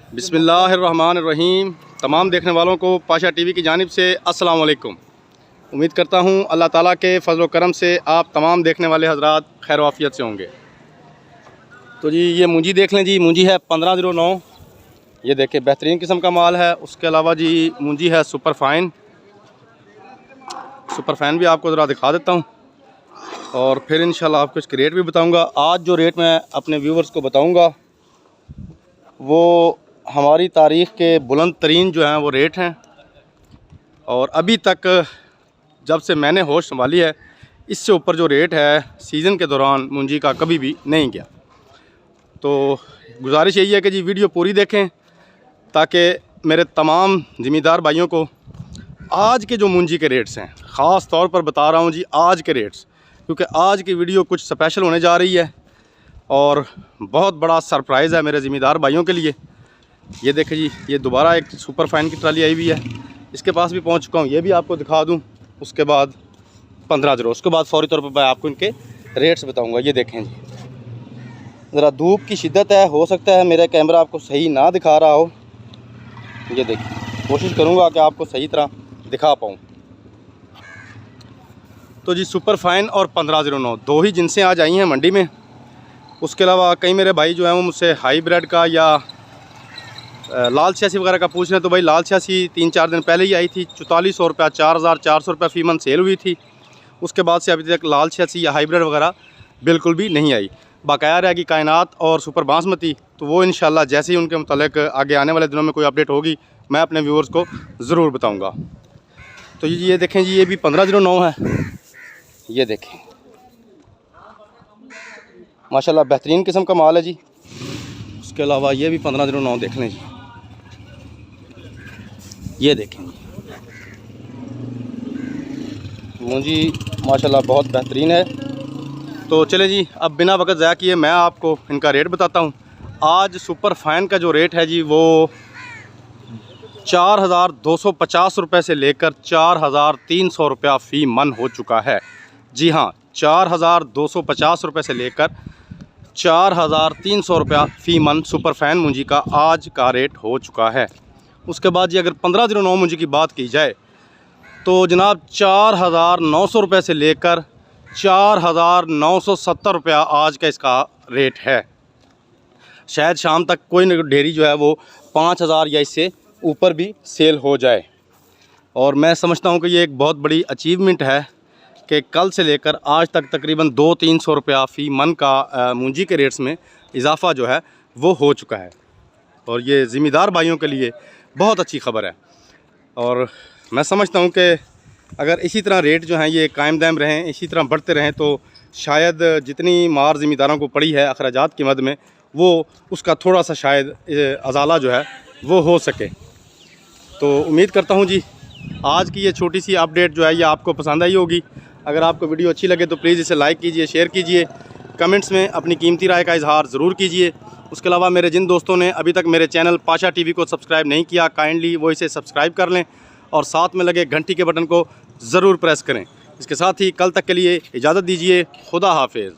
बिस्मिल्लाहिर्रहमानिर्रहीम। तमाम देखने वालों को पाशा टीवी की जानिब से अस्सलाम वालेकुम। उम्मीद करता हूँ अल्लाह ताला के फजल व करम से आप तमाम देखने वाले हजरात खैर वाफियत से होंगे। तो जी ये मूंजी देख लें जी, मूंजी है 1509। ये देखें बेहतरीन किस्म का माल है। उसके अलावा जी मूंजी है सुपर फाइन भी आपको ज़रा दिखा देता हूँ और फिर इंशाल्लाह आपको इसके रेट भी बताऊँगा। आज जो रेट मैं अपने व्यूवर्स को बताऊँगा वो हमारी तारीख़ के बुलंद तरीन जो हैं वो रेट हैं, और अभी तक जब से मैंने होश संभाली है इससे ऊपर जो रेट है सीज़न के दौरान मूंजी का कभी भी नहीं गया। तो गुजारिश यही है कि जी वीडियो पूरी देखें ताकि मेरे तमाम ज़िम्मेदार भाइयों को आज के जो मूंजी के रेट्स हैं, ख़ास तौर पर बता रहा हूँ जी आज के रेट्स, क्योंकि आज की वीडियो कुछ स्पेशल होने जा रही है और बहुत बड़ा सरप्राइज़ है मेरे ज़िम्मेदार भाइयों के लिए। ये देखें जी, ये दोबारा एक सुपर फाइन की ट्राली आई हुई है, इसके पास भी पहुंच चुका हूं, ये भी आपको दिखा दूं। उसके बाद 15 उसके बाद फौरी तौर पर मैं आपको इनके रेट्स बताऊंगा। ये देखें जी, ज़रा धूप की शिद्दत है, हो सकता है मेरा कैमरा आपको सही ना दिखा रहा हो। ये देखिए, कोशिश करूँगा कि आपको सही तरह दिखा पाऊँ। तो जी सुपर फाइन और 1509 दो ही जिनसें आज आई हैं मंडी में। उसके अलावा कई मेरे भाई जो हैं वो मुझसे हाईब्रिड का या लाल 86 वगैरह का पूछ रहे हैं। तो भाई लाल 86 3-4 दिन पहले ही आई थी, 4400 रुपया 4400 रुपया फ़ी मन सेल हुई थी। उसके बाद से अभी तक लाल 86 या हाईब्रिड वगैरह बिल्कुल भी नहीं आई। बाकाया रहेगी कायनात और सुपर बासमती, तो वो इंशाल्लाह जैसे ही उनके मुतालिक आगे आने वाले दिनों में कोई अपडेट होगी मैं अपने व्यूअर्स को ज़रूर बताऊँगा। तो ये देखें जी, ये भी 1509 है। ये देखें माशाल्लाह बेहतरीन किस्म का माल है जी। उसके अलावा ये भी 1509 देख लें जी। ये देखें मूंजी माशाल्लाह बहुत बेहतरीन है। तो चले जी, अब बिना वक्त ज़ाया किए मैं आपको इनका रेट बताता हूँ। आज सुपर फाइन का जो रेट है जी वो 4250 रुपये से लेकर 4300 रुपया फ़ी मन हो चुका है। जी हाँ, 4250 रुपये से लेकर 4300 रुपया फ़ी मन सुपर फैन मूंजी का आज का रेट हो चुका है। उसके बाद जी अगर 1509 मूंजी की बात की जाए तो जनाब 4900 रुपये से लेकर 4970 रुपया आज का इसका रेट है। शायद शाम तक कोई ढेरी जो है वो 5000 या इससे ऊपर भी सेल हो जाए। और मैं समझता हूँ कि ये एक बहुत बड़ी अचीवमेंट है कि कल से लेकर आज तक तकरीबन 200-300 रुपया फ़ी मन का मूंजी के रेट्स में इजाफ़ा जो है वो हो चुका है, और ये ज़िम्मेदार भाइयों के लिए बहुत अच्छी खबर है। और मैं समझता हूँ कि अगर इसी तरह रेट जो हैं ये कायम दायम रहें, इसी तरह बढ़ते रहें, तो शायद जितनी मार ज़िम्मेदारों को पड़ी है अखराजात की मद में वो उसका थोड़ा सा शायद अजाला जो है वो हो सके। तो उम्मीद करता हूँ जी आज की ये छोटी सी अपडेट जो है ये आपको पसंद आई होगी। अगर आपको वीडियो अच्छी लगे तो प्लीज़ इसे लाइक कीजिए, शेयर कीजिए, कमेंट्स में अपनी कीमती राय का इजहार ज़रूर कीजिए। उसके अलावा मेरे जिन दोस्तों ने अभी तक मेरे चैनल पाशा टीवी को सब्सक्राइब नहीं किया, काइंडली वो इसे सब्सक्राइब कर लें और साथ में लगे घंटी के बटन को ज़रूर प्रेस करें। इसके साथ ही कल तक के लिए इजाज़त दीजिए। खुदा हाफिज़।